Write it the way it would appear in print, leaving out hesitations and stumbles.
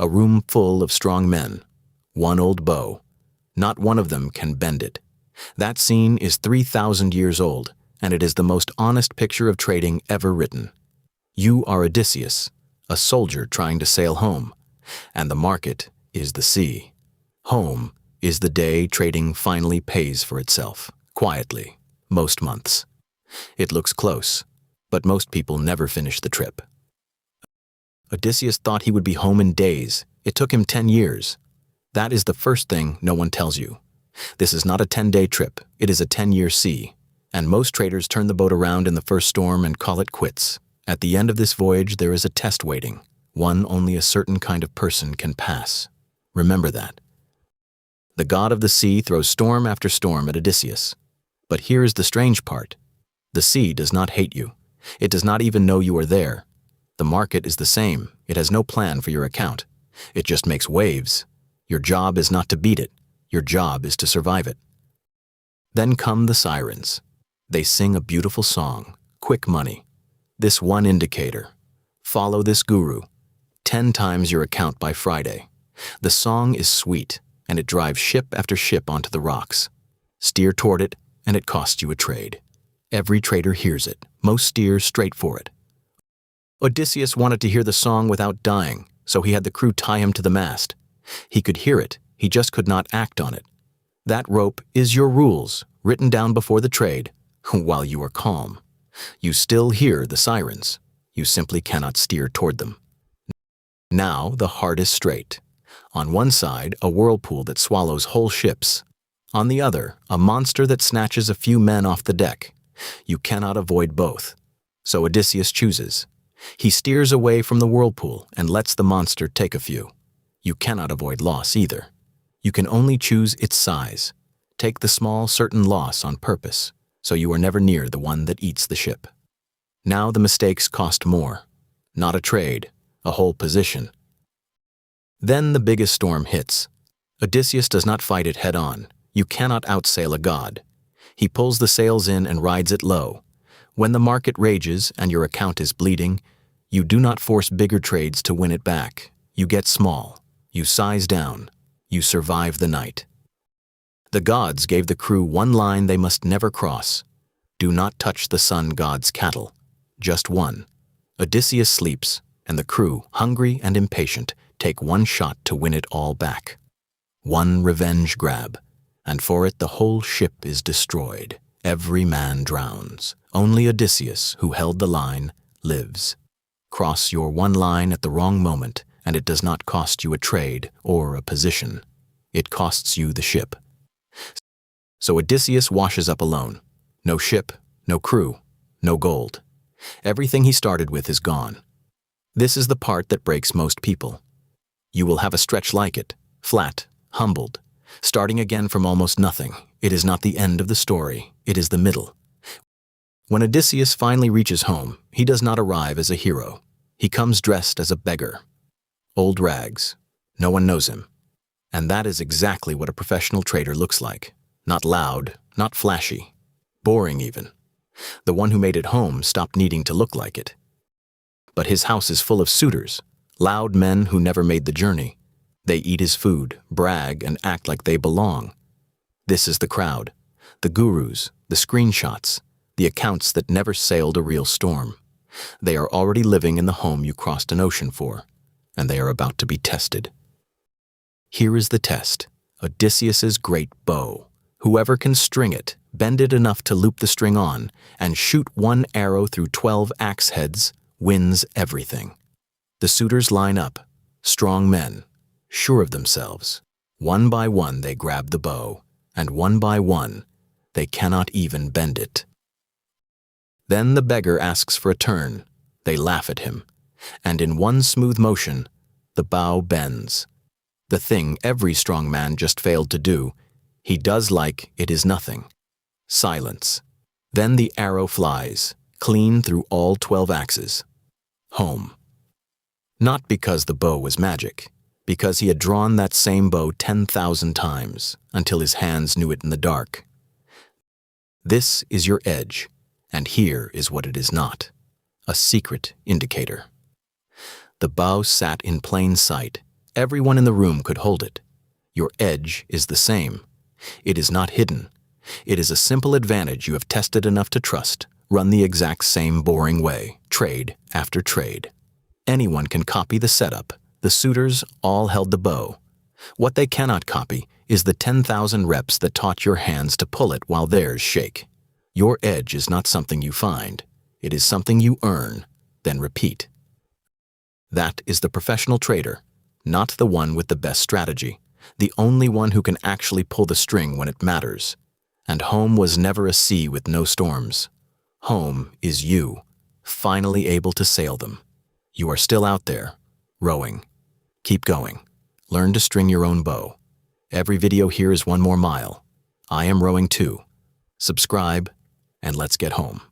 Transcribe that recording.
A room full of strong men. One old bow. Not one of them can bend it. That scene is 3,000 years old, and it is the most honest picture of trading ever written. You are Odysseus, a soldier trying to sail home, and the market is the sea. Home is the day trading finally pays for itself, quietly, most months. It looks close, but most people never finish the trip. Odysseus thought he would be home in days. It took him 10 years. That is the first thing no one tells you. This is not a 10-day trip, it is a 10-year sea, and most traders turn the boat around in the first storm and call it quits. At the end of this voyage there is a test waiting, one only a certain kind of person can pass. Remember that. The god of the sea throws storm after storm at Odysseus. But here is the strange part. The sea does not hate you. It does not even know you are there. The market is the same. It has no plan for your account. It just makes waves. Your job is not to beat it. Your job is to survive it. Then come the Sirens. They sing a beautiful song, quick money. This one indicator. Follow this guru. 10 times your account by Friday. The song is sweet, and it drives ship after ship onto the rocks. Steer toward it, and it costs you a trade. Every trader hears it. Most steer straight for it. Odysseus wanted to hear the song without dying, so he had the crew tie him to the mast. He could hear it, he just could not act on it. That rope is your rules, written down before the trade, while you are calm. You still hear the sirens. You simply cannot steer toward them. Now the heart is straight. On one side, a whirlpool that swallows whole ships. On the other, a monster that snatches a few men off the deck. You cannot avoid both. So Odysseus chooses. He steers away from the whirlpool and lets the monster take a few. You cannot avoid loss either. You can only choose its size. Take the small, certain loss on purpose, so you are never near the one that eats the ship. Now the mistakes cost more. Not a trade, a whole position. Then the biggest storm hits. Odysseus does not fight it head-on. You cannot outsail a god. He pulls the sails in and rides it low. When the market rages and your account is bleeding, you do not force bigger trades to win it back. You get small. You size down. You survive the night. The gods gave the crew one line they must never cross. Do not touch the sun god's cattle. Just one. Odysseus sleeps, and the crew, hungry and impatient, take one shot to win it all back. One revenge grab, and for it the whole ship is destroyed. Every man drowns. Only Odysseus, who held the line, lives. Cross your one line at the wrong moment, and it does not cost you a trade or a position. It costs you the ship. So Odysseus washes up alone. No ship, no crew, no gold. Everything he started with is gone. This is the part that breaks most people. You will have a stretch like it, flat, humbled, starting again from almost nothing. It is not the end of the story, it is the middle. When Odysseus finally reaches home, he does not arrive as a hero. He comes dressed as a beggar. Old rags. No one knows him. And that is exactly what a professional trader looks like. Not loud, not flashy. Boring even. The one who made it home stopped needing to look like it. But his house is full of suitors, loud men who never made the journey. They eat his food, brag, and act like they belong. This is the crowd. The gurus, the screenshots, the accounts that never sailed a real storm. They are already living in the home you crossed an ocean for, and they are about to be tested. Here is the test. Odysseus's great bow. Whoever can string it, bend it enough to loop the string on, and shoot one arrow through 12 axe heads, wins everything. The suitors line up, strong men, sure of themselves. One by one they grab the bow, and one by one they cannot even bend it. Then the beggar asks for a turn. They laugh at him, and in one smooth motion, the bow bends. The thing every strong man just failed to do, he does like it is nothing. Silence. Then the arrow flies, clean through all 12 axes. Home. Not because the bow was magic, because he had drawn that same bow 10,000 times, until his hands knew it in the dark. This is your edge, and here is what it is not. A secret indicator. The bow sat in plain sight, Everyone in the room could hold it. Your edge is the same. It is not hidden. It is a simple advantage you have tested enough to trust. Run the exact same boring way, trade after trade. Anyone can copy the setup. The suitors all held the bow. What they cannot copy is the 10,000 reps that taught your hands to pull it while theirs shake. Your edge is not something you find. It is something you earn, then repeat. That is the professional trader, not the one with the best strategy, the only one who can actually pull the string when it matters. And home was never a sea with no storms. Home is you, finally able to sail them. You are still out there, rowing. Keep going. Learn to string your own bow. Every video here is one more mile. I am rowing too. Subscribe, and let's get home.